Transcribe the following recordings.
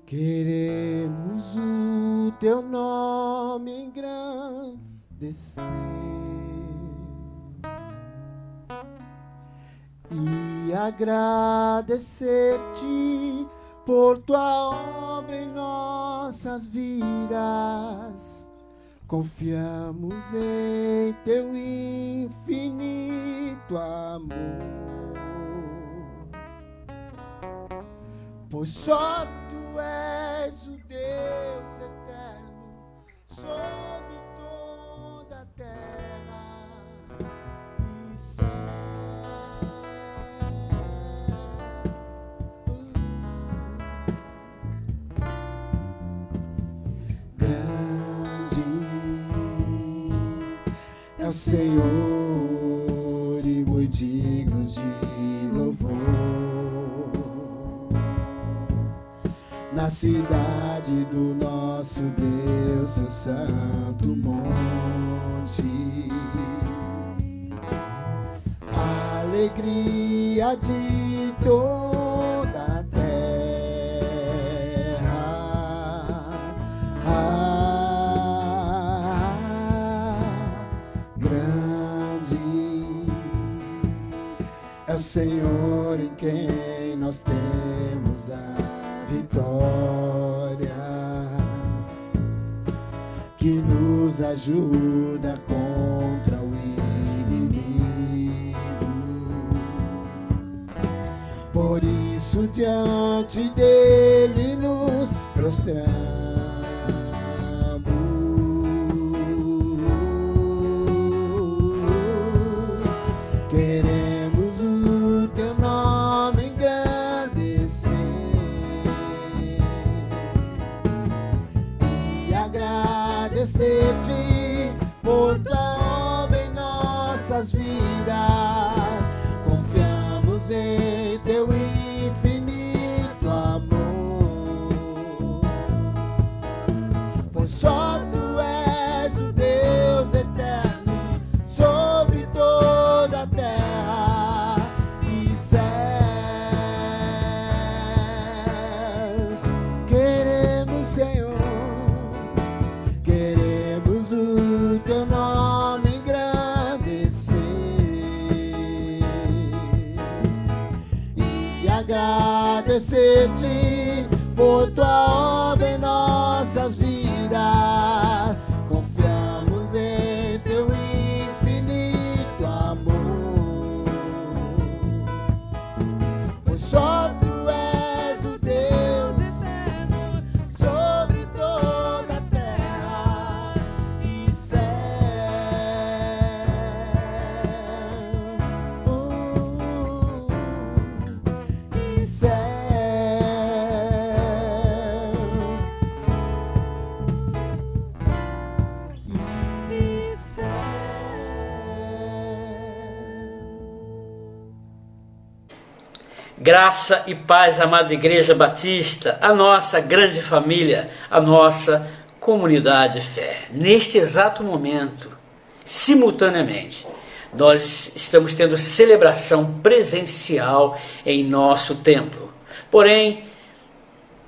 Queremos o teu nome engrandecer e agradecer-te por tua obra em nossas vidas. Confiamos em teu infinito amor, pois só tu és o Deus eterno sobre toda a terra e céu. Grande é o Senhor e muito digno de louvor. Na cidade do nosso Deus, o santo monte, a alegria de toda a terra. Grande é o Senhor em quem nós temos a vitória, que nos ajuda contra o inimigo. Por isso diante dele nos prostramos. Queremos o teu nome engrandecer e agradecer-te por tua obra em nossas vidas. Confiamos em teu infinito amor, pois só tu és o Deus eterno sobre toda a terra e céus. Queremos, Senhor, queremos o teu nome engrandecer e agradecer-te por tua obra em nossas vidas. Confiamos em teu infinito amor, pois só tu és o Deus eterno sobre toda a terra e céu. E céu. E céu. Graça e paz, amada Igreja Batista, a nossa grande família, a nossa comunidade de fé. Neste exato momento, simultaneamente, nós estamos tendo celebração presencial em nosso templo. Porém,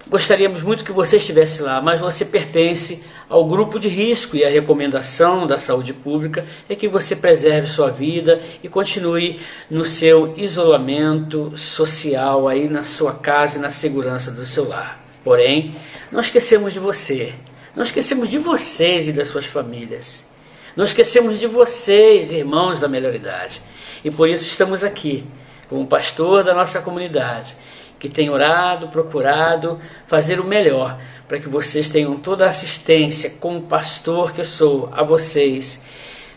gostaríamos muito que você estivesse lá, mas você pertence ao grupo de risco e a recomendação da saúde pública é que você preserve sua vida e continue no seu isolamento social aí na sua casa e na segurança do seu lar. Porém, não esquecemos de você, não esquecemos de vocês e das suas famílias, não esquecemos de vocês, irmãos da melhor idade, e por isso estamos aqui como pastor da nossa comunidade, que tem orado, procurado fazer o melhor para que vocês tenham toda a assistência, como pastor que eu sou, a vocês.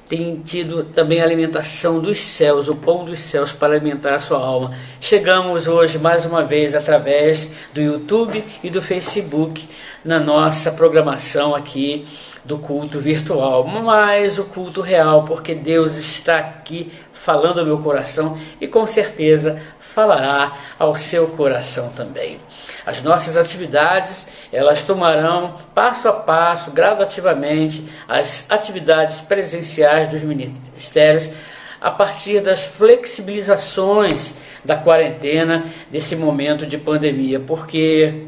Tem tido também a alimentação dos céus, o pão dos céus para alimentar a sua alma. Chegamos hoje mais uma vez através do YouTube e do Facebook na nossa programação aqui do culto virtual, mas o culto real, porque Deus está aqui falando ao meu coração e com certeza falará ao seu coração também. As nossas atividades, elas tomarão passo a passo, gradativamente, as atividades presenciais dos ministérios a partir das flexibilizações da quarentena desse momento de pandemia, porque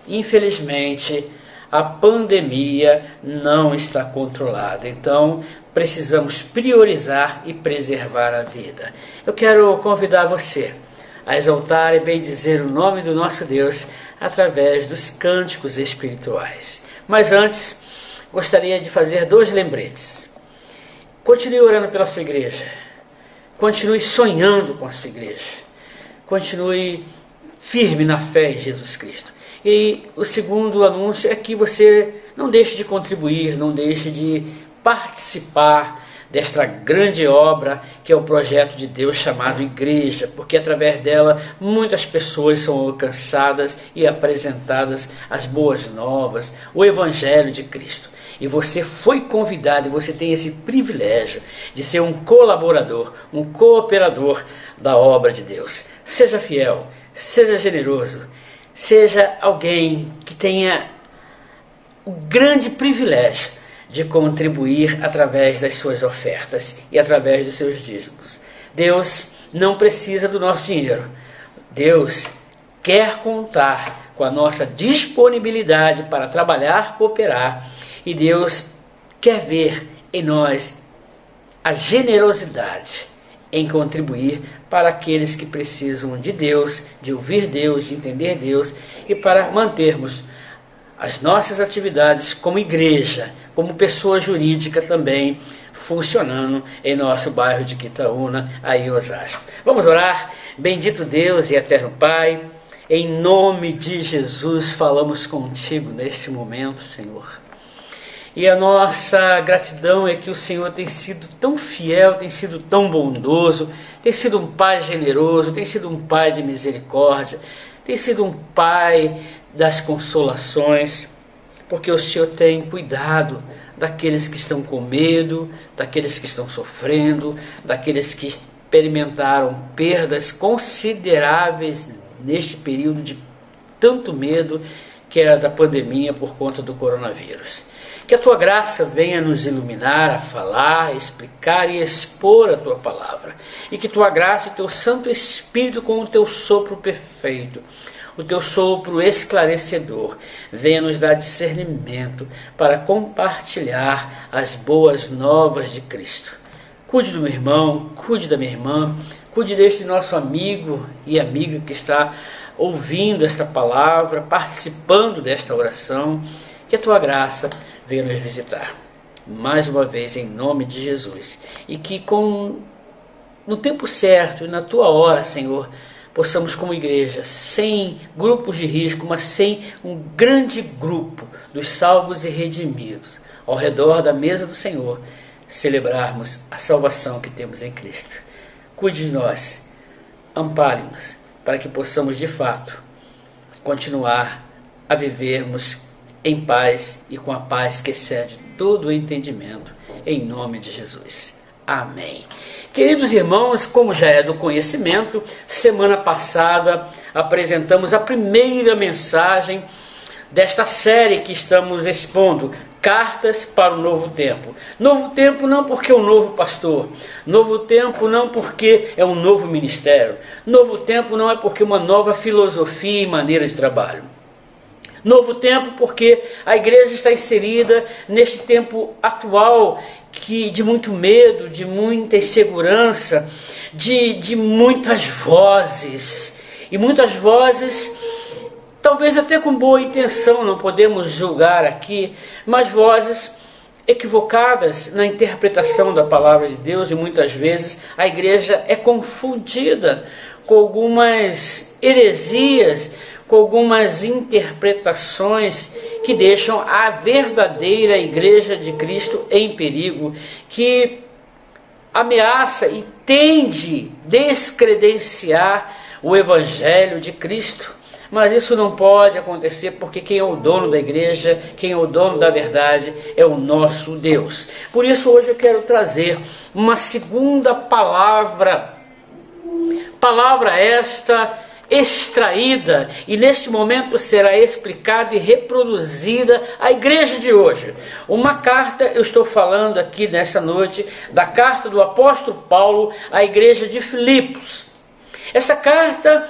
infelizmente, a pandemia não está controlada. Então, precisamos priorizar e preservar a vida. Eu quero convidar você a exaltar e bendizer o nome do nosso Deus através dos cânticos espirituais. Mas antes, gostaria de fazer 2 lembretes. Continue orando pela sua igreja. Continue sonhando com a sua igreja. Continue firme na fé em Jesus Cristo. E o segundo anúncio é que você não deixe de contribuir, não deixe de participar desta grande obra que é o projeto de Deus chamado Igreja, porque através dela muitas pessoas são alcançadas e apresentadas as boas novas, o Evangelho de Cristo. E você foi convidado, e você tem esse privilégio de ser um colaborador, um cooperador da obra de Deus. Seja fiel, seja generoso, seja alguém que tenha o grande privilégio de contribuir através das suas ofertas e através dos seus dízimos. Deus não precisa do nosso dinheiro. Deus quer contar com a nossa disponibilidade para trabalhar, cooperar, e Deus quer ver em nós a generosidade em contribuir para aqueles que precisam de Deus, de ouvir Deus, de entender Deus, e para mantermos as nossas atividades como igreja, como pessoa jurídica também, funcionando em nosso bairro de Quitaúna, aí em Osasco. Vamos orar? Bendito Deus e eterno Pai, em nome de Jesus falamos contigo neste momento, Senhor. E a nossa gratidão é que o Senhor tem sido tão fiel, tem sido tão bondoso, tem sido um Pai generoso, tem sido um Pai de misericórdia, tem sido um Pai das consolações, porque o Senhor tem cuidado daqueles que estão com medo, daqueles que estão sofrendo, daqueles que experimentaram perdas consideráveis neste período de tanto medo que era da pandemia por conta do coronavírus. Que a tua graça venha nos iluminar a falar, a explicar e expor a tua palavra. E que tua graça e teu Santo Espírito, com o teu sopro perfeito, o teu sopro esclarecedor, venha nos dar discernimento para compartilhar as boas novas de Cristo. Cuide do meu irmão, cuide da minha irmã, cuide deste nosso amigo e amiga que está ouvindo esta palavra, participando desta oração. Que a tua graça venha nos visitar, mais uma vez, em nome de Jesus. E que no tempo certo e na tua hora, Senhor, possamos como igreja, sem grupos de risco, mas sem um grande grupo dos salvos e redimidos, ao redor da mesa do Senhor, celebrarmos a salvação que temos em Cristo. Cuide de nós, ampare-nos, para que possamos de fato continuar a vivermos em paz e com a paz que excede todo o entendimento, em nome de Jesus. Amém. Queridos irmãos, como já é do conhecimento, semana passada apresentamos a primeira mensagem desta série que estamos expondo, Cartas para o Novo Tempo. Novo tempo não porque é um novo pastor, novo tempo não porque é um novo ministério, novo tempo não é porque uma nova filosofia e maneira de trabalho. Novo tempo porque a igreja está inserida neste tempo atual de muito medo, de muita insegurança, de muitas vozes. E muitas vozes, talvez até com boa intenção, não podemos julgar aqui, mas vozes equivocadas na interpretação da palavra de Deus, e muitas vezes a igreja é confundida com algumas heresias, com algumas interpretações que deixam a verdadeira igreja de Cristo em perigo, que ameaça e tende a descredenciar o Evangelho de Cristo. Mas isso não pode acontecer, porque quem é o dono da igreja, quem é o dono da verdade, é o nosso Deus. Por isso hoje eu quero trazer uma segunda palavra esta extraída, e neste momento será explicada e reproduzida à igreja de hoje. Uma carta, eu estou falando aqui nessa noite, da carta do apóstolo Paulo à igreja de Filipos. Essa carta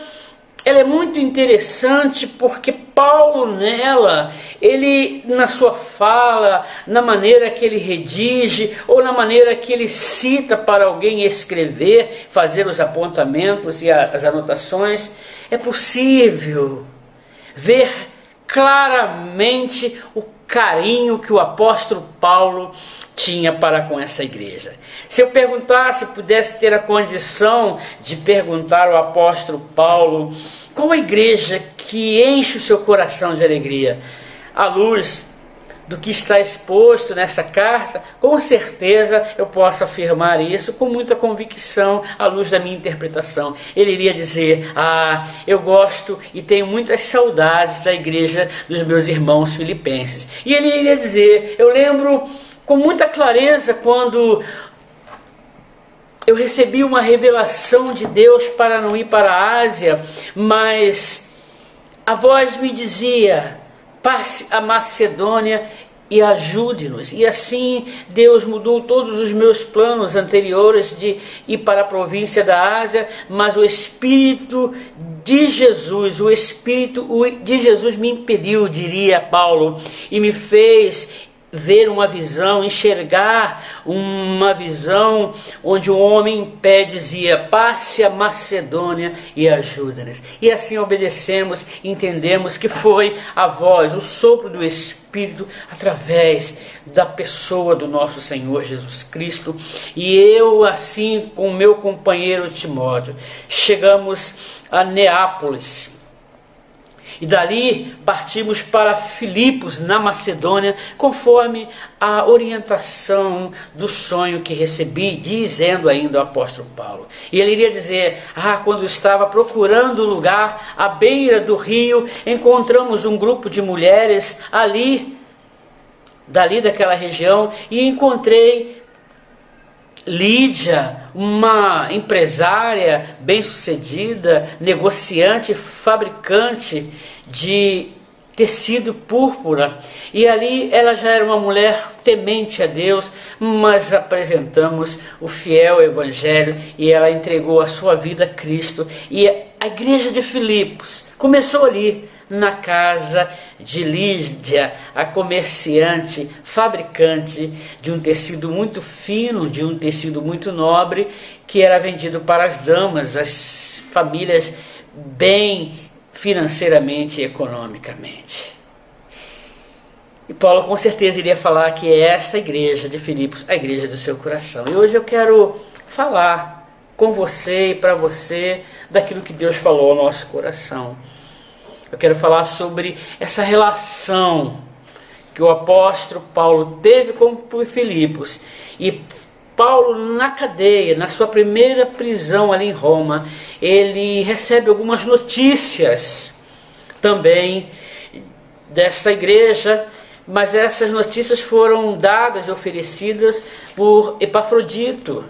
ela é muito interessante porque Paulo nela, ele na sua fala, na maneira que ele redige ou na maneira que ele cita para alguém escrever, fazer os apontamentos e as anotações, é possível ver claramente o carinho que o apóstolo Paulo tinha para com essa igreja. Se eu perguntasse, pudesse ter a condição de perguntar ao apóstolo Paulo qual a igreja que enche o seu coração de alegria, à luz do que está exposto nessa carta, com certeza eu posso afirmar isso com muita convicção à luz da minha interpretação. Ele iria dizer: eu gosto e tenho muitas saudades da igreja dos meus irmãos filipenses. E ele iria dizer: eu lembro com muita clareza quando eu recebi uma revelação de Deus para não ir para a Ásia, mas a voz me dizia: passe a Macedônia e ajude-nos. E assim Deus mudou todos os meus planos anteriores de ir para a província da Ásia, mas o Espírito de Jesus, me impediu, diria Paulo, e me fez ver uma visão, enxergar uma visão onde um homem em pé dizia: passe a Macedônia e ajuda-nos. E assim obedecemos, entendemos que foi a voz, o sopro do Espírito através da pessoa do nosso Senhor Jesus Cristo. E eu, assim com meu companheiro Timóteo, chegamos a Neápolis. E dali partimos para Filipos, na Macedônia, conforme a orientação do sonho que recebi, dizendo ainda o apóstolo Paulo. E ele iria dizer: quando estava procurando lugar à beira do rio, encontramos um grupo de mulheres dali daquela região, e encontrei Lídia, uma empresária bem-sucedida, negociante, fabricante de tecido púrpura. E ali ela já era uma mulher temente a Deus, mas apresentamos o fiel evangelho e ela entregou a sua vida a Cristo. E a igreja de Filipos começou ali, na casa de Lídia, a comerciante, fabricante de um tecido muito fino, de um tecido muito nobre, que era vendido para as damas, as famílias bem financeiramente e economicamente. E Paulo com certeza iria falar que é esta igreja de Filipos, a igreja do seu coração. E hoje eu quero falar com você e para você daquilo que Deus falou ao nosso coração. Eu quero falar sobre essa relação que o apóstolo Paulo teve com Filipos. E Paulo, na cadeia, na sua primeira prisão ali em Roma, ele recebe algumas notícias também desta igreja, mas essas notícias foram dadas e oferecidas por Epafrodito.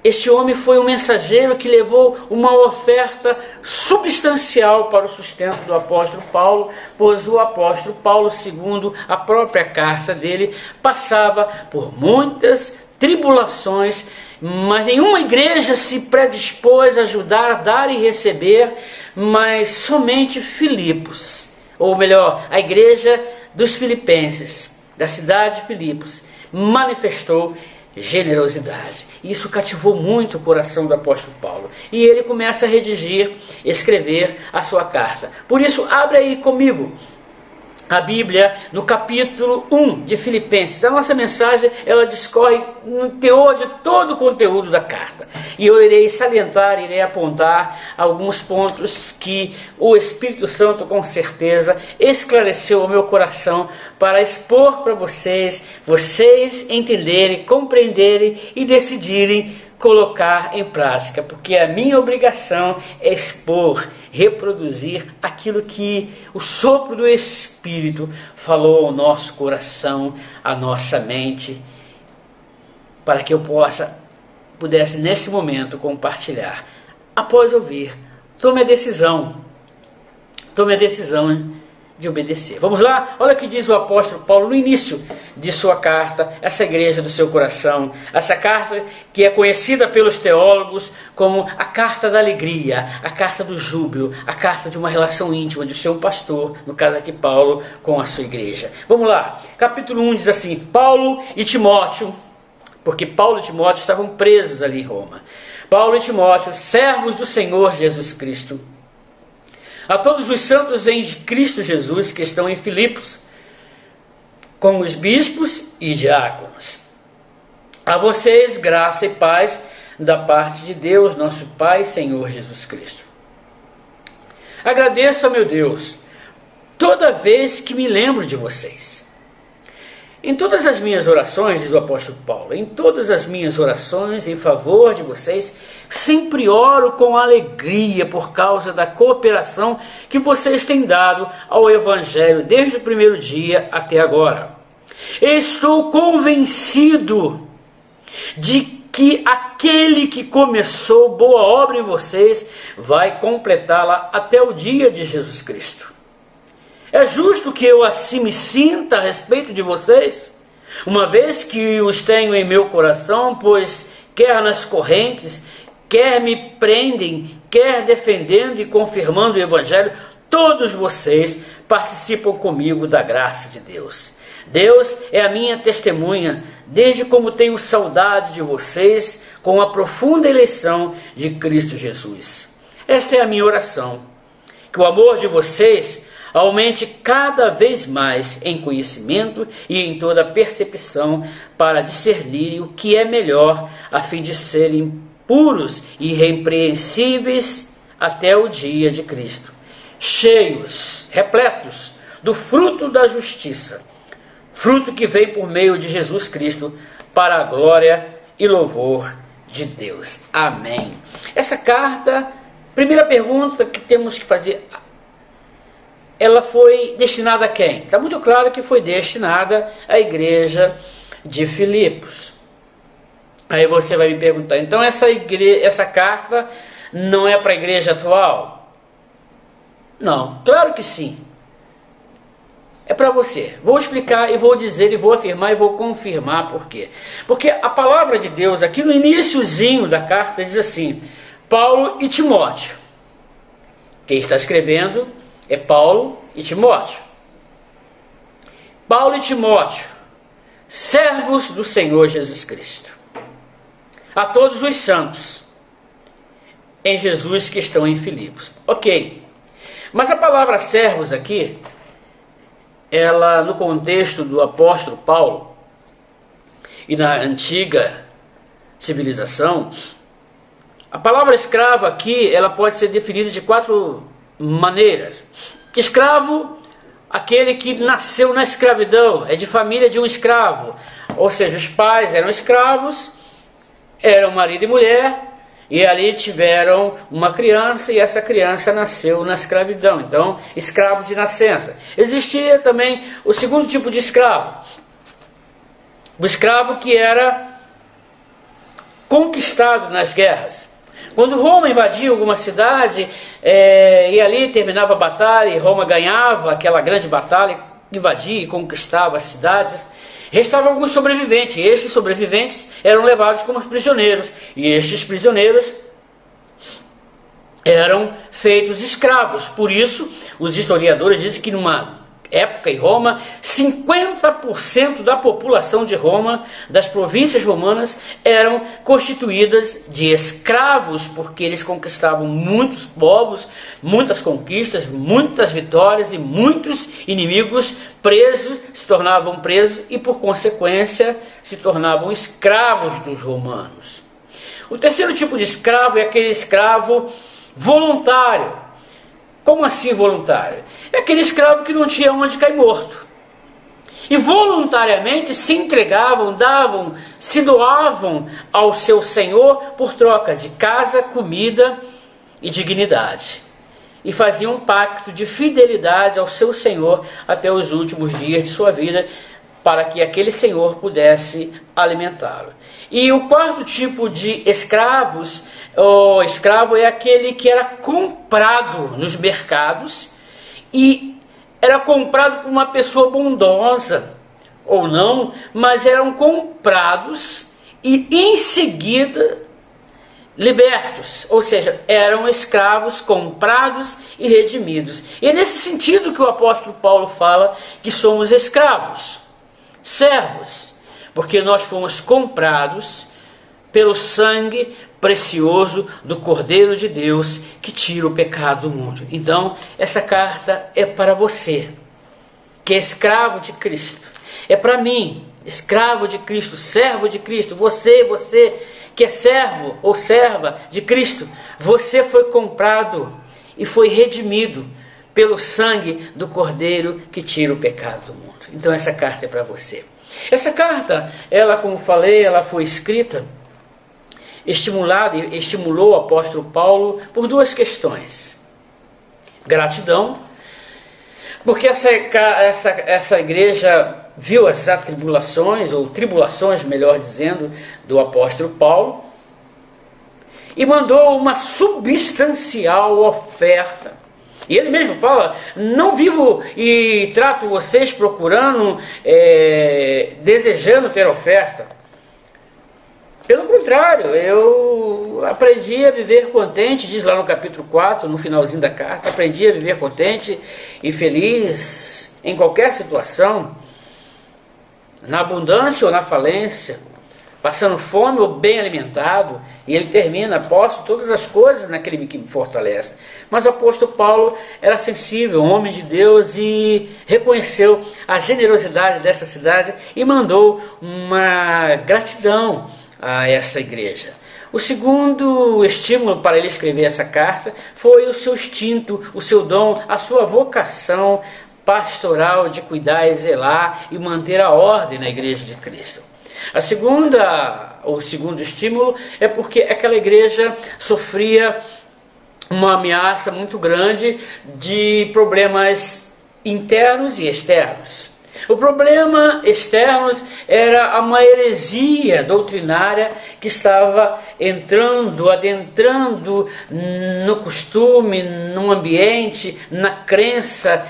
Este homem foi um mensageiro que levou uma oferta substancial para o sustento do apóstolo Paulo, pois o apóstolo Paulo, segundo a própria carta dele, passava por muitas tribulações, mas nenhuma igreja se predispôs a ajudar, a dar e receber, mas somente Filipos, ou melhor, a igreja dos filipenses, da cidade de Filipos, manifestou generosidade. Isso cativou muito o coração do apóstolo Paulo. E ele começa a redigir, escrever a sua carta. Por isso, abre aí comigo a Bíblia no capítulo 1 de Filipenses. A nossa mensagem, ela discorre no teor de todo o conteúdo da carta. E eu irei salientar, irei apontar alguns pontos que o Espírito Santo com certeza esclareceu o meu coração para expor para vocês entenderem, compreenderem e decidirem colocar em prática, porque a minha obrigação é expor, reproduzir aquilo que o sopro do Espírito falou ao nosso coração, à nossa mente, para que eu pudesse nesse momento compartilhar. Após ouvir, tome a decisão de obedecer. Vamos lá? Olha o que diz o apóstolo Paulo no início de sua carta, essa igreja do seu coração, essa carta que é conhecida pelos teólogos como a carta da alegria, a carta do júbilo, a carta de uma relação íntima de seu pastor, no caso aqui Paulo, com a sua igreja. Vamos lá, capítulo 1 diz assim: Paulo e Timóteo, porque Paulo e Timóteo estavam presos ali em Roma. Paulo e Timóteo, servos do Senhor Jesus Cristo, a todos os santos em Cristo Jesus que estão em Filipos, com os bispos e diáconos. A vocês graça e paz da parte de Deus, nosso Pai e Senhor Jesus Cristo. Agradeço a meu Deus toda vez que me lembro de vocês. Em todas as minhas orações, diz o apóstolo Paulo, em todas as minhas orações em favor de vocês, sempre oro com alegria por causa da cooperação que vocês têm dado ao Evangelho desde o primeiro dia até agora. Estou convencido de que aquele que começou boa obra em vocês vai completá-la até o dia de Jesus Cristo. É justo que eu assim me sinta a respeito de vocês, uma vez que os tenho em meu coração, pois quer nas correntes, quer me prendem, quer defendendo e confirmando o Evangelho, todos vocês participam comigo da graça de Deus. Deus é a minha testemunha, desde como tenho saudade de vocês com a profunda eleição de Cristo Jesus. Esta é a minha oração, que o amor de vocês aumente cada vez mais em conhecimento e em toda percepção para discernir o que é melhor, a fim de serem puros e irrepreensíveis até o dia de Cristo, cheios, repletos do fruto da justiça, fruto que vem por meio de Jesus Cristo para a glória e louvor de Deus. Amém. Essa carta, primeira pergunta que temos que fazer: ela foi destinada a quem? Está muito claro que foi destinada à igreja de Filipos. Aí você vai me perguntar, então essa carta não é para a igreja atual? Não, claro que sim. É para você. Vou explicar e vou dizer e vou afirmar e vou confirmar por quê. Porque a palavra de Deus aqui no iniciozinho da carta diz assim: Paulo e Timóteo. Quem está escrevendo é Paulo e Timóteo. Paulo e Timóteo, servos do Senhor Jesus Cristo, a todos os santos em Jesus que estão em Filipos. Ok, mas a palavra servos aqui, ela no contexto do apóstolo Paulo e na antiga civilização, a palavra escravo aqui, ela pode ser definida de 4 maneiras. Escravo, aquele que nasceu na escravidão, é de família de um escravo, ou seja, os pais eram escravos, eram marido e mulher, e ali tiveram uma criança, e essa criança nasceu na escravidão, então escravo de nascença. Existia também o segundo tipo de escravo, o escravo que era conquistado nas guerras. Quando Roma invadia alguma cidade, e ali terminava a batalha, e Roma ganhava aquela grande batalha, invadia e conquistava as cidades, restavam alguns sobreviventes, e esses sobreviventes eram levados como prisioneiros, e estes prisioneiros eram feitos escravos. Por isso, os historiadores dizem que numa época em Roma, 50% da população de Roma, das províncias romanas, eram constituídas de escravos, porque eles conquistavam muitos povos, muitas conquistas, muitas vitórias, e muitos inimigos presos se tornavam presos e, por consequência, se tornavam escravos dos romanos. O terceiro tipo de escravo é aquele escravo voluntário. Como assim voluntário? É aquele escravo que não tinha onde cair morto. E voluntariamente se entregavam, se doavam ao seu senhor por troca de casa, comida e dignidade. E faziam um pacto de fidelidade ao seu senhor até os últimos dias de sua vida, para que aquele senhor pudesse alimentá-lo. E o quarto tipo de escravos, o escravo é aquele que era comprado nos mercados e era comprado por uma pessoa bondosa, ou não, mas eram comprados e em seguida libertos, ou seja, eram escravos comprados e redimidos. E é nesse sentido que o apóstolo Paulo fala que somos escravos, servos, porque nós fomos comprados pelo sangue precioso do Cordeiro de Deus que tira o pecado do mundo. Então, essa carta é para você, que é escravo de Cristo. É para mim, escravo de Cristo, servo de Cristo. Você que é servo ou serva de Cristo, você foi comprado e foi redimido pelo sangue do Cordeiro que tira o pecado do mundo. Então essa carta é para você. Essa carta, ela, como falei, ela foi escrita, estimulou o apóstolo Paulo por duas questões. Gratidão, porque essa igreja viu as atribulações, ou tribulações, melhor dizendo, do apóstolo Paulo, e mandou uma substancial oferta. E ele mesmo fala: não vivo e trato vocês procurando, desejando ter oferta. Pelo contrário, eu aprendi a viver contente, diz lá no capítulo 4, no finalzinho da carta, aprendi a viver contente e feliz em qualquer situação, na abundância ou na falência, passando fome ou bem alimentado. E ele termina: posso todas as coisas naquele que me fortalece. Mas o apóstolo Paulo era sensível, homem de Deus, e reconheceu a generosidade dessa cidade e mandou uma gratidão a essa igreja. O segundo estímulo para ele escrever essa carta foi o seu instinto, o seu dom, a sua vocação pastoral de cuidar e zelar e manter a ordem na igreja de Cristo. O segundo estímulo é porque aquela igreja sofria uma ameaça muito grande de problemas internos e externos. O problema externo era uma heresia doutrinária que estava adentrando no costume, no ambiente, na crença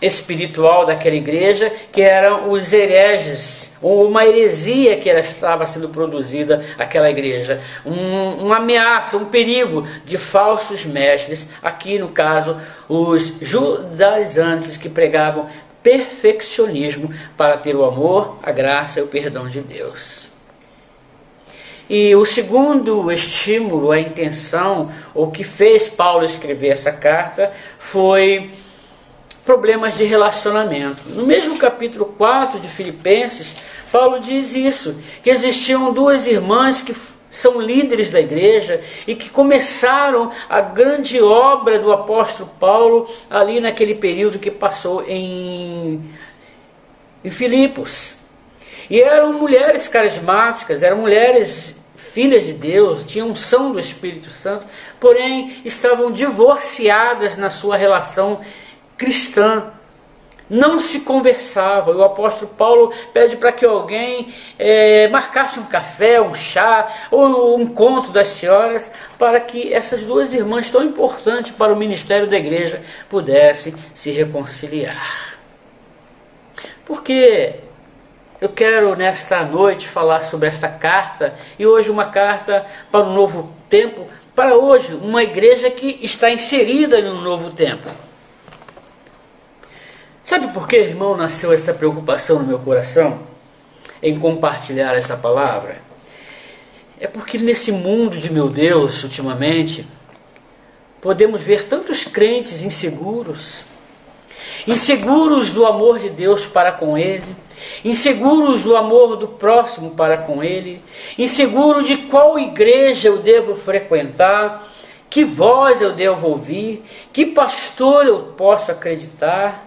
espiritual daquela igreja, que eram os hereges, ou uma heresia que estava sendo produzida aquela igreja, uma ameaça, um perigo de falsos mestres, aqui no caso os judaizantes, que pregavam perfeccionismo para ter o amor, a graça e o perdão de Deus. E o segundo estímulo, a intenção, o que fez Paulo escrever essa carta, foi problemas de relacionamento. No mesmo capítulo 4 de Filipenses, Paulo diz isso, que existiam duas irmãs que são líderes da igreja e que começaram a grande obra do apóstolo Paulo ali naquele período que passou em Filipos. E eram mulheres carismáticas, eram mulheres filhas de Deus, tinham unção do Espírito Santo, porém estavam divorciadas na sua relação cristã. Não se conversava. O apóstolo Paulo pede para que alguém marcasse um café, um chá ou um encontro das senhoras, para que essas duas irmãs tão importantes para o ministério da igreja pudessem se reconciliar. Porque eu quero nesta noite falar sobre esta carta, e hoje uma carta para o novo tempo, para hoje uma igreja que está inserida no novo tempo. Sabe por que, irmão, nasceu essa preocupação no meu coração em compartilhar essa palavra? É porque nesse mundo de meu Deus, ultimamente, podemos ver tantos crentes inseguros do amor de Deus para com Ele, inseguros do amor do próximo para com Ele, inseguro de qual igreja eu devo frequentar, que voz eu devo ouvir, que pastor eu posso acreditar.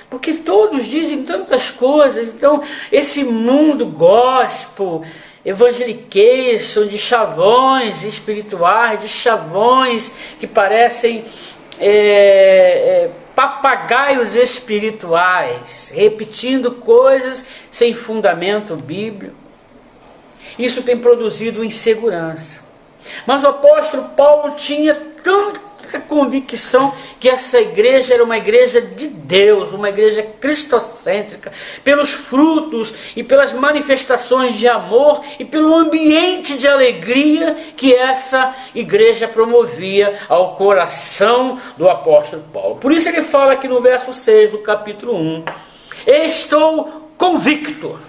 Porque todos dizem tantas coisas. Então esse mundo gospel, evangelication, de chavões espirituais, de chavões que parecem papagaios espirituais, repetindo coisas sem fundamento bíblico. Isso tem produzido insegurança. Mas o apóstolo Paulo tinha essa convicção que essa igreja era uma igreja de Deus, uma igreja cristocêntrica, pelos frutos e pelas manifestações de amor e pelo ambiente de alegria que essa igreja promovia ao coração do apóstolo Paulo. Por isso ele fala aqui no verso 6 do capítulo 1, estou convicto.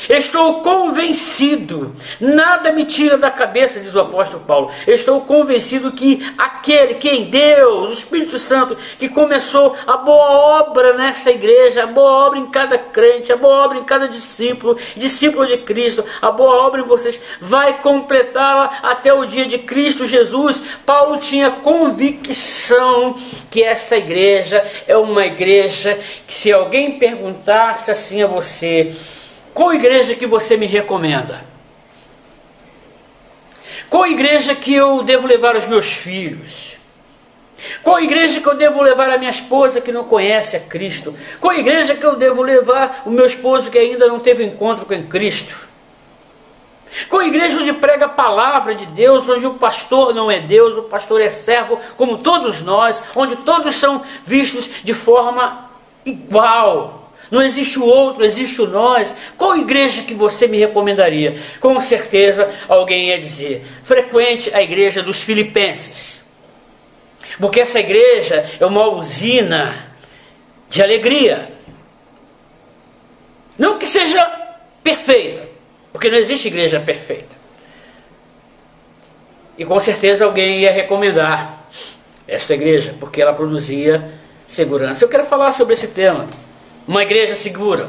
Estou convencido, nada me tira da cabeça, diz o apóstolo Paulo. Estou convencido que aquele, quem Deus, o Espírito Santo, que começou a boa obra nessa igreja, a boa obra em cada crente, a boa obra em cada discípulo, discípulo de Cristo, a boa obra em vocês, vai completá-la até o dia de Cristo Jesus. Paulo tinha convicção que esta igreja é uma igreja que, se alguém perguntasse assim a você, qual igreja que você me recomenda? Qual igreja que eu devo levar os meus filhos? Qual igreja que eu devo levar a minha esposa que não conhece a Cristo? Qual igreja que eu devo levar o meu esposo que ainda não teve encontro com Cristo? Qual igreja onde prega a palavra de Deus, onde o pastor não é Deus, o pastor é servo, como todos nós, onde todos são vistos de forma igual? Não existe o outro, existe o nós. Qual igreja que você me recomendaria? Com certeza alguém ia dizer, frequente a igreja dos Filipenses. Porque essa igreja é uma usina de alegria. Não que seja perfeita, porque não existe igreja perfeita. E com certeza alguém ia recomendar essa igreja, porque ela produzia segurança. Eu quero falar sobre esse tema. Uma igreja segura.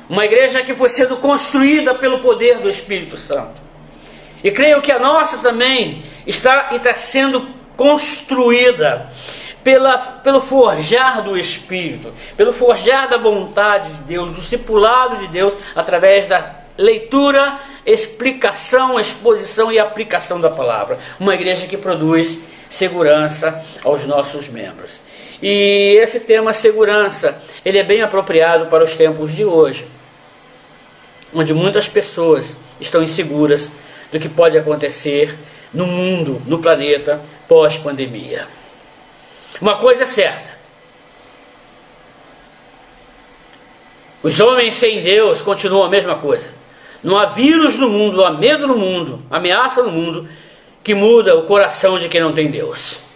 Uma igreja que foi sendo construída pelo poder do Espírito Santo. E creio que a nossa também está sendo construída pelo forjar do Espírito, pelo forjar da vontade de Deus, do discipulado de Deus, através da leitura, explicação, exposição e aplicação da palavra. Uma igreja que produz segurança aos nossos membros. E esse tema segurança, ele é bem apropriado para os tempos de hoje, onde muitas pessoas estão inseguras do que pode acontecer no mundo, no planeta, pós-pandemia. Uma coisa é certa: os homens sem Deus continuam a mesma coisa. Não há vírus no mundo, não há medo no mundo, ameaça no mundo, que muda o coração de quem não tem Deus.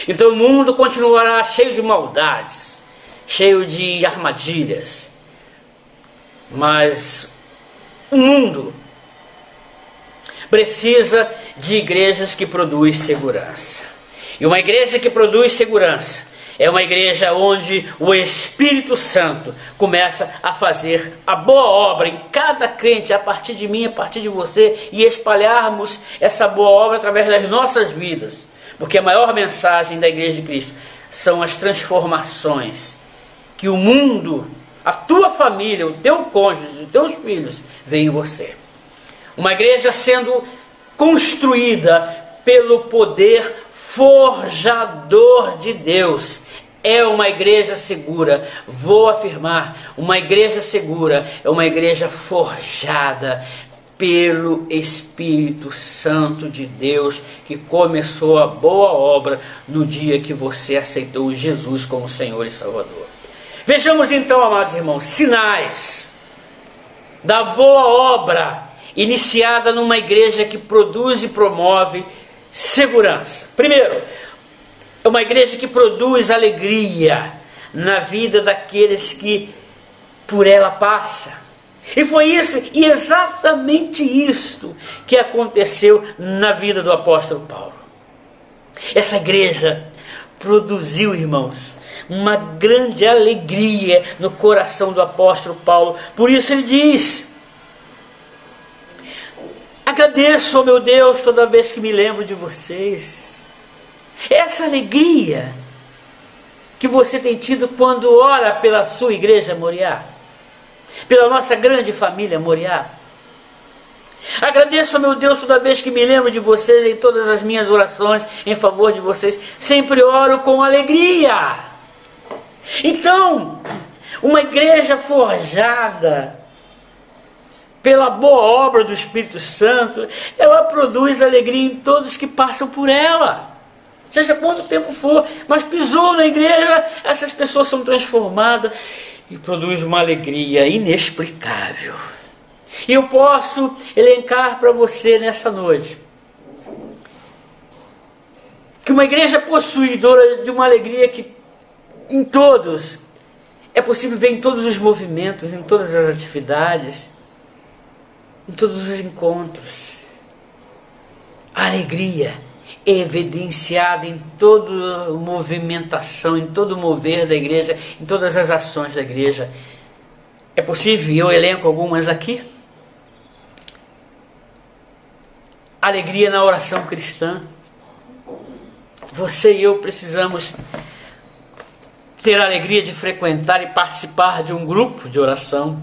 Então o mundo continuará cheio de maldades, cheio de armadilhas. Mas o mundo precisa de igrejas que produzem segurança. E uma igreja que produz segurança é uma igreja onde o Espírito Santo começa a fazer a boa obra em cada crente, a partir de mim, a partir de você, e espalharmos essa boa obra através das nossas vidas. Porque a maior mensagem da Igreja de Cristo são as transformações que o mundo, a tua família, o teu cônjuge, os teus filhos, veem em você. Uma igreja sendo construída pelo poder forjador de Deus. É uma igreja segura. Vou afirmar, uma igreja segura é uma igreja forjada pelo Espírito Santo de Deus, que começou a boa obra no dia que você aceitou Jesus como Senhor e Salvador. Vejamos então, amados irmãos, sinais da boa obra iniciada numa igreja que produz e promove segurança. Primeiro, é uma igreja que produz alegria na vida daqueles que por ela passam. E foi isso, e exatamente isto que aconteceu na vida do apóstolo Paulo. Essa igreja produziu, irmãos, uma grande alegria no coração do apóstolo Paulo. Por isso ele diz: agradeço, ó meu Deus, toda vez que me lembro de vocês. Essa alegria que você tem tido quando ora pela sua igreja Moriá, pela nossa grande família Moriá. Agradeço, meu Deus, toda vez que me lembro de vocês, em todas as minhas orações em favor de vocês. Sempre oro com alegria. Então, uma igreja forjada pela boa obra do Espírito Santo, ela produz alegria em todos que passam por ela. seja quanto tempo for, mas pisou na igreja, essas pessoas são transformadas e produzem uma alegria inexplicável. E eu posso elencar para você nessa noite que uma igreja possuidora de uma alegria que em todos, é possível ver em todos os movimentos, em todas as atividades, em todos os encontros. A alegria é evidenciada em toda movimentação, em todo mover da igreja, em todas as ações da igreja. É possível, eu elenco algumas aqui. Alegria na oração cristã. Você e eu precisamos ter a alegria de frequentar e participar de um grupo de oração.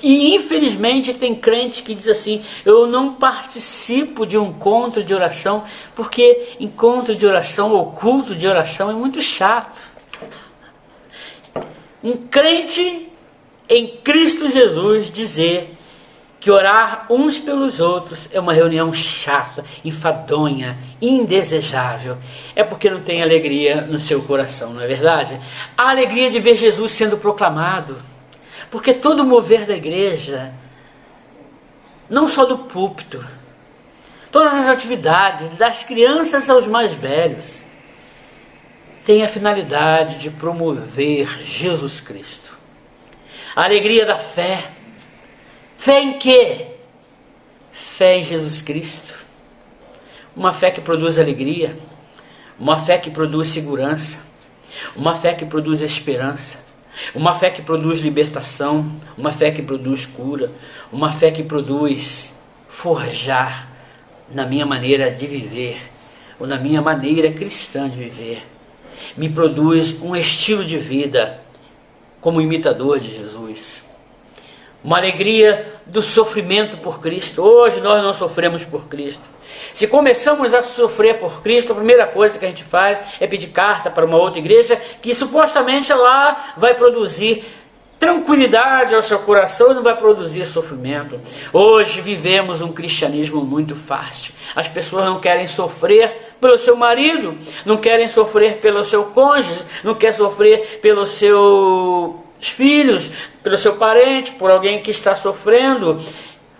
E infelizmente tem crente que diz assim: eu não participo de um encontro de oração, porque encontro de oração ou culto de oração é muito chato. Um crente em Cristo Jesus dizer que orar uns pelos outros é uma reunião chata, enfadonha, indesejável, é porque não tem alegria no seu coração, não é verdade? A alegria de ver Jesus sendo proclamado, porque todo o mover da igreja, não só do púlpito, todas as atividades, das crianças aos mais velhos, tem a finalidade de promover Jesus Cristo. A alegria da fé. Fé em quê? Fé em Jesus Cristo. Uma fé que produz alegria, uma fé que produz segurança, uma fé que produz esperança, uma fé que produz libertação, uma fé que produz cura, uma fé que produz forjar na minha maneira de viver, ou na minha maneira cristã de viver. Me produz um estilo de vida como imitador de Jesus. Uma alegria do sofrimento por Cristo. Hoje nós não sofremos por Cristo. Se começamos a sofrer por Cristo, a primeira coisa que a gente faz é pedir carta para uma outra igreja que supostamente lá vai produzir tranquilidade ao seu coração e não vai produzir sofrimento. Hoje vivemos um cristianismo muito fácil. As pessoas não querem sofrer pelo seu marido, não querem sofrer pelo seu cônjuge, não querem sofrer pelos seus filhos, pelo seu parente, por alguém que está sofrendo.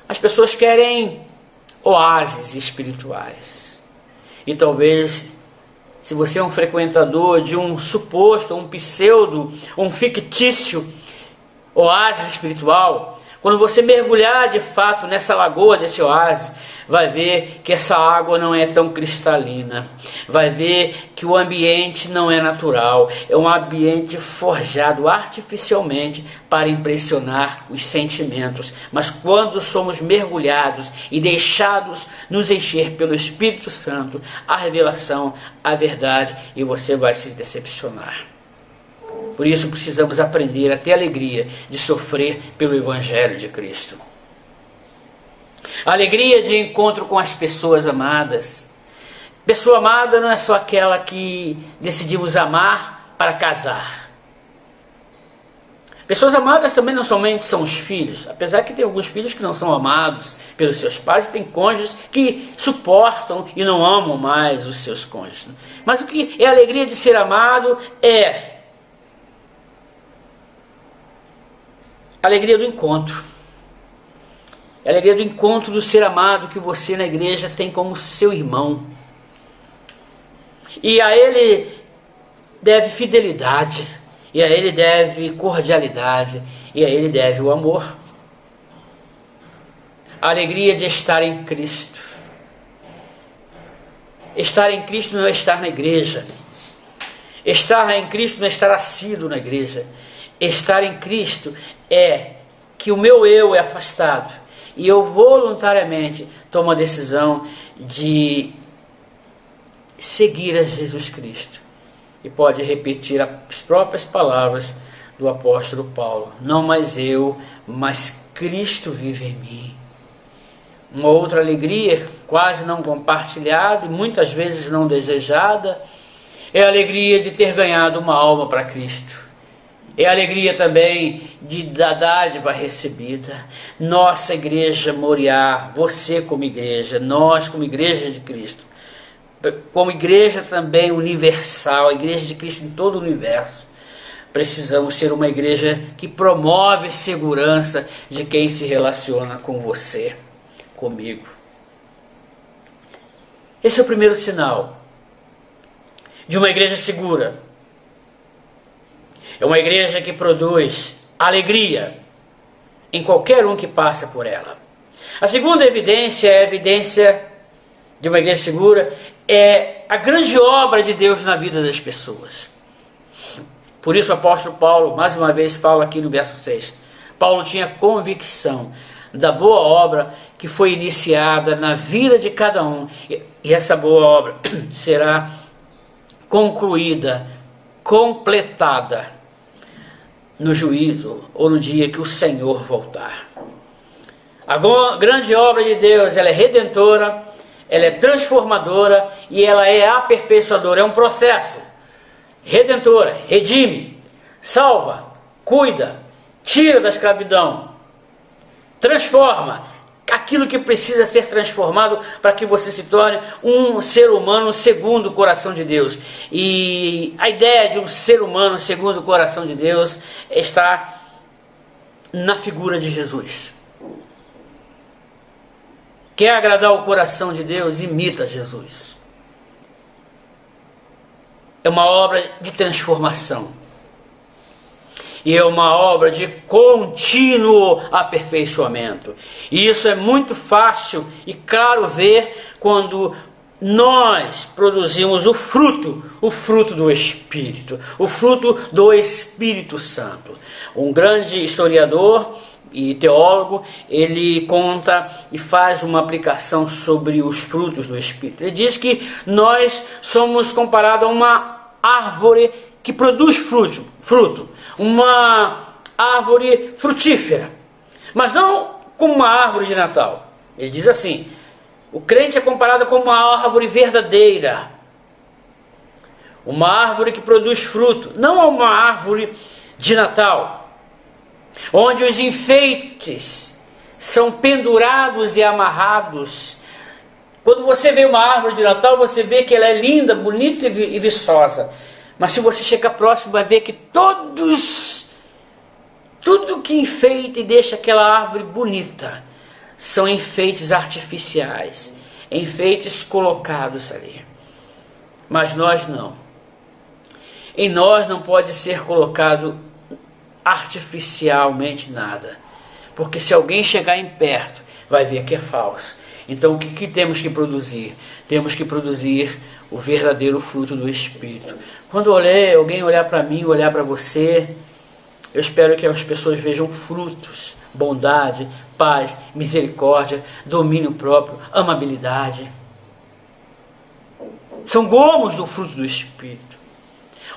As pessoas querem oásis espirituais. E talvez, se você é um frequentador de um suposto, um pseudo, um fictício oásis espiritual, quando você mergulhar de fato nessa lagoa desse oásis, vai ver que essa água não é tão cristalina, vai ver que o ambiente não é natural, é um ambiente forjado artificialmente para impressionar os sentimentos. Mas quando somos mergulhados e deixados nos encher pelo Espírito Santo, a revelação, a verdade, e você vai se decepcionar. Por isso precisamos aprender a ter alegria de sofrer pelo Evangelho de Cristo. A alegria de encontro com as pessoas amadas. Pessoa amada não é só aquela que decidimos amar para casar. Pessoas amadas também não somente são os filhos, apesar que tem alguns filhos que não são amados pelos seus pais, e tem cônjuges que suportam e não amam mais os seus cônjuges. Mas o que é a alegria de ser amado é a alegria do encontro. É a alegria do encontro do ser amado que você na igreja tem como seu irmão. E a ele deve fidelidade, e a ele deve cordialidade, e a ele deve o amor. A alegria de estar em Cristo. Estar em Cristo não é estar na igreja. Estar em Cristo não é estar assíduo na igreja. Estar em Cristo é que o meu eu é afastado e eu voluntariamente tomo a decisão de seguir a Jesus Cristo. E pode repetir as próprias palavras do apóstolo Paulo: não mais eu, mas Cristo vive em mim. Uma outra alegria, quase não compartilhada e muitas vezes não desejada, é a alegria de ter ganhado uma alma para Cristo. É a alegria também da dádiva recebida. Nossa igreja Moriá, você como igreja, nós como igreja de Cristo, como igreja também universal, a igreja de Cristo em todo o universo, precisamos ser uma igreja que promove segurança de quem se relaciona com você, comigo. Esse é o primeiro sinal de uma igreja segura. É uma igreja que produz alegria em qualquer um que passa por ela. A segunda evidência é a evidência de uma igreja segura, é a grande obra de Deus na vida das pessoas. Por isso o apóstolo Paulo, mais uma vez, fala aqui no verso 6. Paulo tinha convicção da boa obra que foi iniciada na vida de cada um. E essa boa obra será concluída, completada no juízo ou no dia que o Senhor voltar. A grande obra de Deus, ela é redentora, ela é transformadora e ela é aperfeiçoadora. É um processo. Redentora, redime, salva, cuida, tira da escravidão, transforma aquilo que precisa ser transformado para que você se torne um ser humano segundo o coração de Deus. E a ideia de um ser humano segundo o coração de Deus está na figura de Jesus. Quer agradar o coração de Deus? Imita Jesus. É uma obra de transformação. E é uma obra de contínuo aperfeiçoamento. E isso é muito fácil e claro ver quando nós produzimos o fruto do Espírito, o fruto do Espírito Santo. Um grande historiador e teólogo, ele conta e faz uma aplicação sobre os frutos do Espírito. Ele diz que nós somos comparados a uma árvore que produz fruto, uma árvore frutífera, mas não como uma árvore de Natal. Ele diz assim: o crente é comparado com uma árvore verdadeira, uma árvore que produz fruto, não a uma árvore de Natal, onde os enfeites são pendurados e amarrados. Quando você vê uma árvore de Natal, você vê que ela é linda, bonita e viçosa. Mas se você chegar próximo, vai ver que tudo que enfeita e deixa aquela árvore bonita são enfeites artificiais, enfeites colocados ali. Mas nós não. Em nós não pode ser colocado artificialmente nada, porque se alguém chegar em perto, vai ver que é falso. Então o que temos que produzir? Temos que produzir o verdadeiro fruto do Espírito. Quando alguém olhar para mim, olhar para você, eu espero que as pessoas vejam frutos: bondade, paz, misericórdia, domínio próprio, amabilidade. São gomos do fruto do Espírito.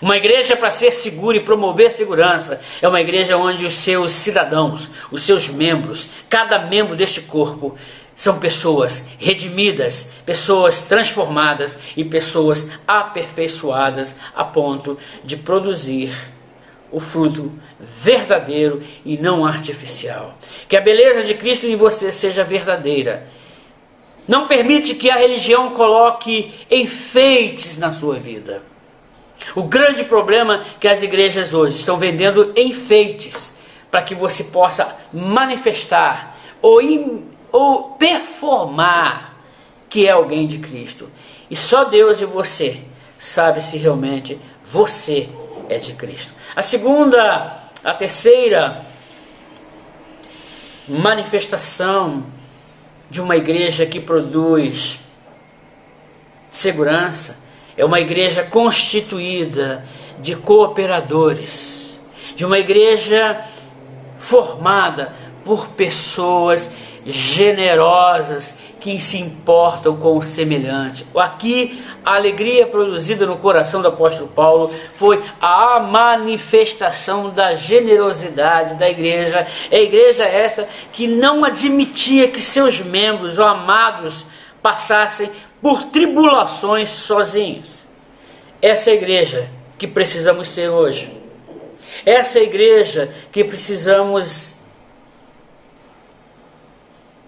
Uma igreja, para ser segura e promover segurança, é uma igreja onde os seus cidadãos, os seus membros, cada membro deste corpo, são pessoas redimidas, pessoas transformadas e pessoas aperfeiçoadas a ponto de produzir o fruto verdadeiro e não artificial. Que a beleza de Cristo em você seja verdadeira. Não permite que a religião coloque enfeites na sua vida. O grande problema é que as igrejas hoje estão vendendo enfeites para que você possa manifestar ou performar que é alguém de Cristo. E só Deus e você sabe se realmente você é de Cristo. A terceira manifestação de uma igreja que produz segurança é uma igreja constituída de cooperadores, de uma igreja formada por pessoas generosas que se importam com o semelhante. Aqui, a alegria produzida no coração do apóstolo Paulo foi a manifestação da generosidade da igreja. É a igreja esta que não admitia que seus membros ou amados passassem por tribulações sozinhos. Essa é a igreja que precisamos ser hoje. Essa é a igreja que precisamos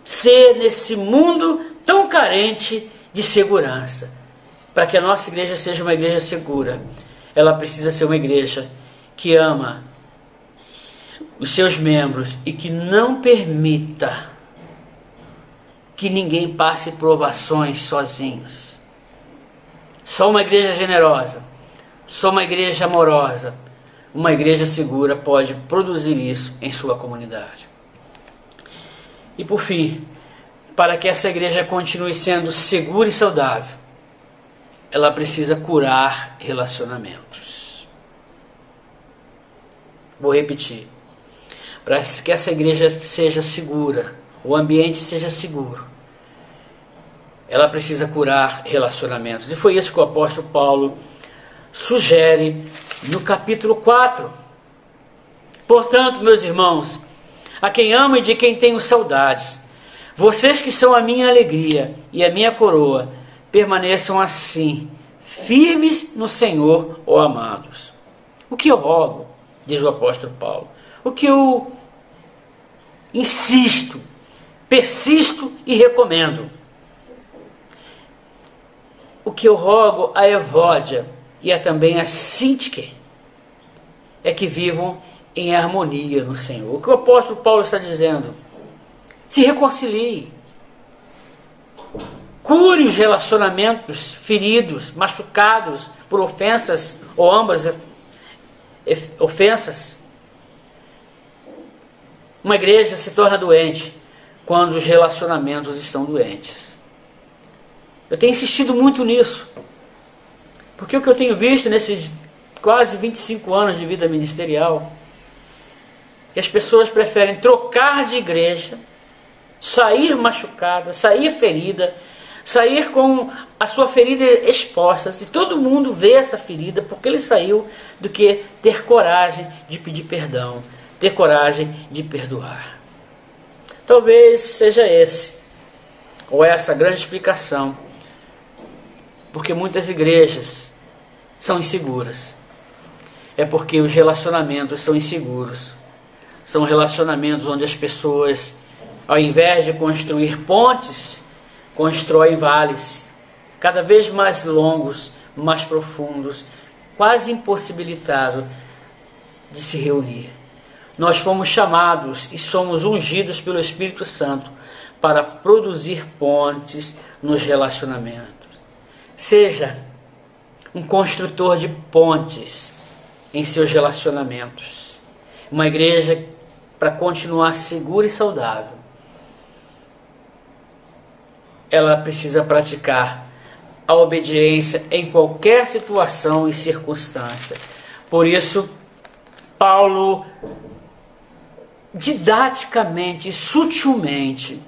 ser nesse mundo tão carente de segurança. para que a nossa igreja seja uma igreja segura, ela precisa ser uma igreja que ama os seus membros e que não permita que ninguém passe provações sozinhos. Só uma igreja generosa, só uma igreja amorosa, uma igreja segura pode produzir isso em sua comunidade. E por fim, para que essa igreja continue sendo segura e saudável, ela precisa curar relacionamentos. Vou repetir. Para que essa igreja seja segura, o ambiente seja seguro, ela precisa curar relacionamentos. E foi isso que o apóstolo Paulo sugere no capítulo 4. Portanto, meus irmãos, a quem amo e de quem tenho saudades, vocês que são a minha alegria e a minha coroa, permaneçam assim, firmes no Senhor, ó amados. O que eu rogo, diz o apóstolo Paulo, o que eu insisto, persisto e recomendo, o que eu rogo a Evódia e também a Síntique, é que vivam em harmonia no Senhor. O que o apóstolo Paulo está dizendo? Se reconcilie. Cure os relacionamentos feridos, machucados por ofensas ou ambas ofensas. Uma igreja se torna doente quando os relacionamentos estão doentes. Eu tenho insistido muito nisso, porque o que eu tenho visto nesses quase 25 anos de vida ministerial, que as pessoas preferem trocar de igreja, sair machucada, sair ferida, sair com a sua ferida exposta, e todo mundo vê essa ferida porque ele saiu, do que ter coragem de pedir perdão, ter coragem de perdoar. Talvez seja esse, ou essa grande explicação, porque muitas igrejas são inseguras. É porque os relacionamentos são inseguros. São relacionamentos onde as pessoas, ao invés de construir pontes, constroem vales, cada vez mais longos, mais profundos, quase impossibilitado de se reunir. Nós fomos chamados e somos ungidos pelo Espírito Santo para produzir pontes nos relacionamentos. Seja um construtor de pontes em seus relacionamentos. Uma igreja, para continuar segura e saudável, ela precisa praticar a obediência em qualquer situação e circunstância. Por isso, Paulo, didaticamente, sutilmente,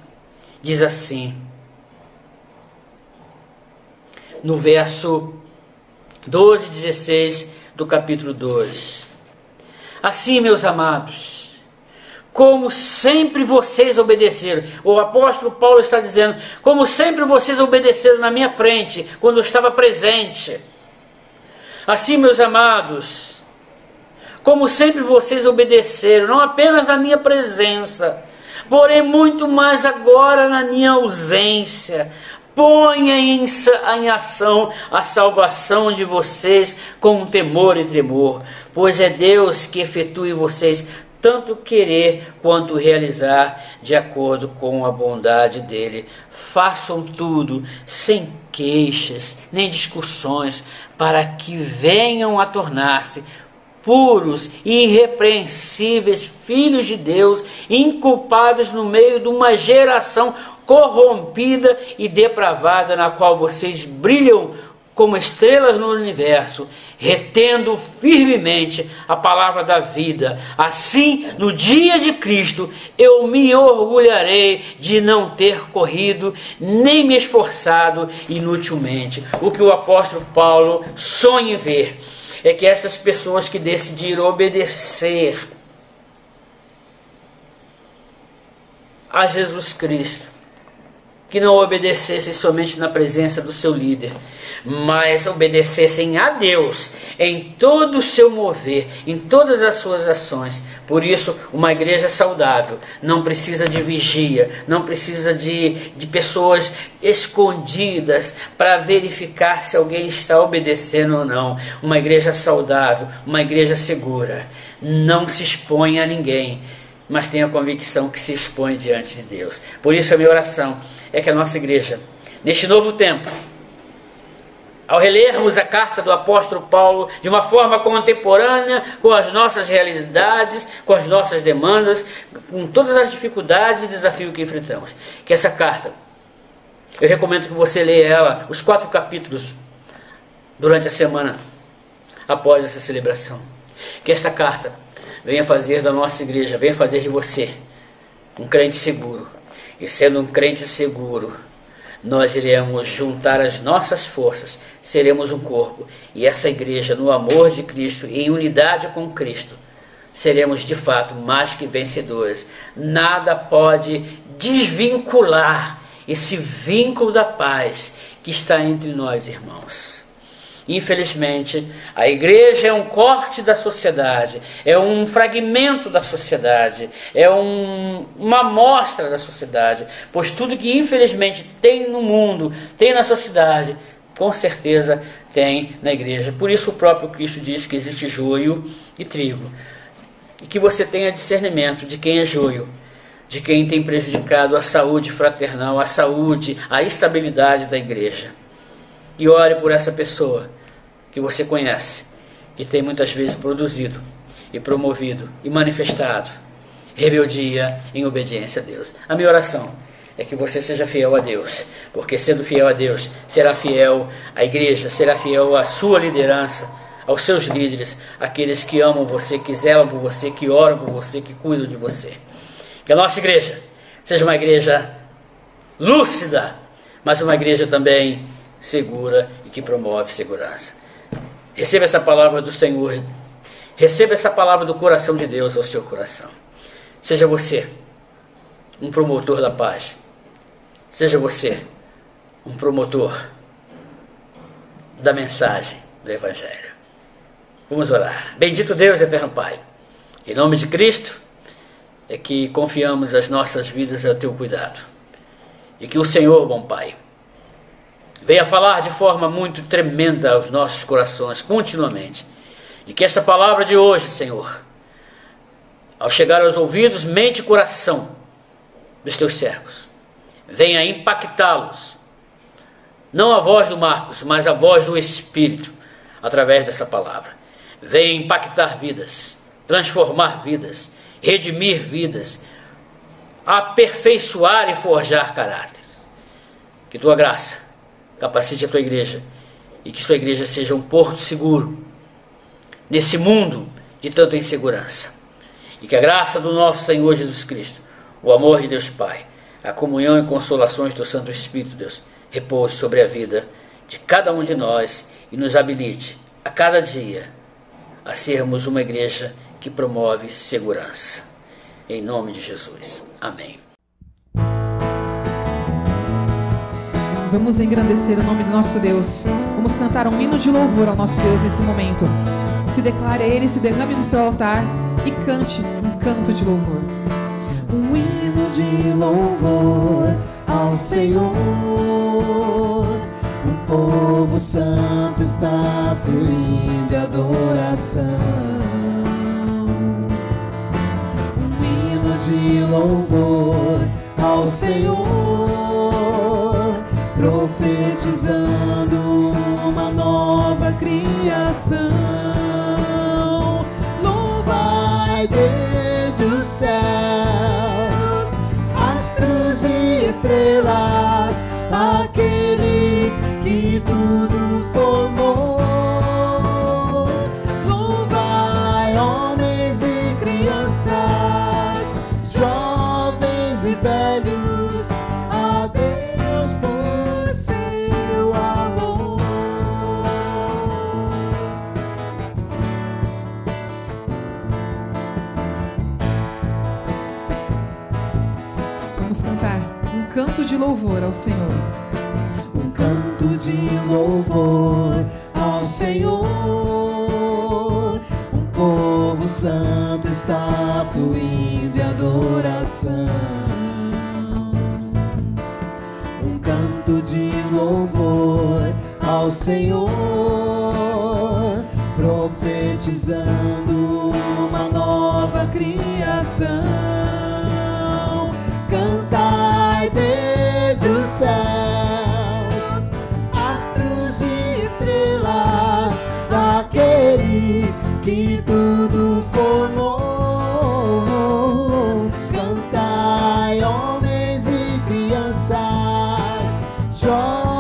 diz assim, no verso 12 e 16 do capítulo 2. Assim, meus amados, como sempre vocês obedeceram, o apóstolo Paulo está dizendo, como sempre vocês obedeceram na minha frente, quando eu estava presente. Assim, meus amados, como sempre vocês obedeceram, não apenas na minha presença, porém muito mais agora na minha ausência. Ponha em ação a salvação de vocês com temor e tremor, pois é Deus que efetua em vocês tanto querer quanto realizar de acordo com a bondade dele. Façam tudo sem queixas nem discussões, para que venham a tornar-se puros e irrepreensíveis filhos de Deus, inculpáveis no meio de uma geração corrompida e depravada, na qual vocês brilham como estrelas no universo, retendo firmemente a palavra da vida. Assim, no dia de Cristo, eu me orgulharei de não ter corrido, nem me esforçado inutilmente. O que o apóstolo Paulo sonha em ver é que essas pessoas que decidiram obedecer a Jesus Cristo, que não obedecessem somente na presença do seu líder, mas obedecessem a Deus em todo o seu mover, em todas as suas ações. Por isso, uma igreja saudável não precisa de vigia, não precisa de pessoas escondidas para verificar se alguém está obedecendo ou não. Uma igreja saudável, uma igreja segura, não se expõe a ninguém, mas tem a convicção que se expõe diante de Deus. Por isso a minha oração é que a nossa igreja, neste novo tempo, ao relermos a carta do apóstolo Paulo de uma forma contemporânea, com as nossas realidades, com as nossas demandas, com todas as dificuldades e desafios que enfrentamos, que essa carta, eu recomendo que você leia ela, os 4 capítulos, durante a semana, após essa celebração. Que esta carta venha fazer da nossa igreja, venha fazer de você um crente seguro. E sendo um crente seguro, nós iremos juntar as nossas forças, seremos um corpo. E essa igreja, no amor de Cristo e em unidade com Cristo, seremos de fato mais que vencedores. Nada pode desvincular esse vínculo da paz que está entre nós, irmãos. Infelizmente, a igreja é um corte da sociedade, é um fragmento da sociedade, é uma amostra da sociedade, pois tudo que infelizmente tem no mundo, tem na sociedade, com certeza tem na igreja. Por isso o próprio Cristo diz que existe joio e trigo, e que você tenha discernimento de quem é joio, de quem tem prejudicado a saúde fraternal, a saúde, a estabilidade da igreja. E ore por essa pessoa que você conhece, que tem muitas vezes produzido e promovido e manifestado rebeldia em obediência a Deus. A minha oração é que você seja fiel a Deus, porque sendo fiel a Deus, será fiel à igreja, será fiel à sua liderança, aos seus líderes, aqueles que amam você, que zelam por você, que oram por você, que cuidam de você. Que a nossa igreja seja uma igreja lúcida, mas uma igreja também segura e que promove segurança. Receba essa palavra do Senhor, receba essa palavra do coração de Deus ao seu coração. Seja você um promotor da paz, seja você um promotor da mensagem do Evangelho. Vamos orar. Bendito Deus, eterno Pai, em nome de Cristo é que confiamos as nossas vidas ao teu cuidado, e que o Senhor, bom Pai, venha falar de forma muito tremenda aos nossos corações, continuamente. E que esta palavra de hoje, Senhor, ao chegar aos ouvidos, mente e coração dos teus servos, venha impactá-los. Não a voz do Marcos, mas a voz do Espírito, através dessa palavra. Venha impactar vidas, transformar vidas, redimir vidas, aperfeiçoar e forjar caráteres. Que tua graça capacite a tua igreja, e que sua igreja seja um porto seguro nesse mundo de tanta insegurança. E que a graça do nosso Senhor Jesus Cristo, o amor de Deus Pai, a comunhão e consolações do Santo Espírito, Deus, repouse sobre a vida de cada um de nós e nos habilite a cada dia a sermos uma igreja que promove segurança. Em nome de Jesus. Amém. Vamos engrandecer o nome do nosso Deus. Vamos cantar um hino de louvor ao nosso Deus nesse momento. Se declare a Ele, se derrame no seu altar e cante um canto de louvor. Um hino de louvor ao Senhor. O povo santo está fluindo de adoração. Um hino de louvor ao Senhor, profetizando uma nova criação. Louvai desde os céus, astros e estrelas, aquele que tudo formou. Louvai homens e crianças, jovens e velhos, a Deus por seu amor. Vamos cantar um canto de louvor ao Senhor. Um canto de louvor ao Senhor. Um povo santo está fluindo em adoração. Um canto de louvor ao Senhor, profetizando uma nova criação. Cantai desde os céus, astros e estrelas, daquele que tudo formou. Cantai, homens e crianças, jovens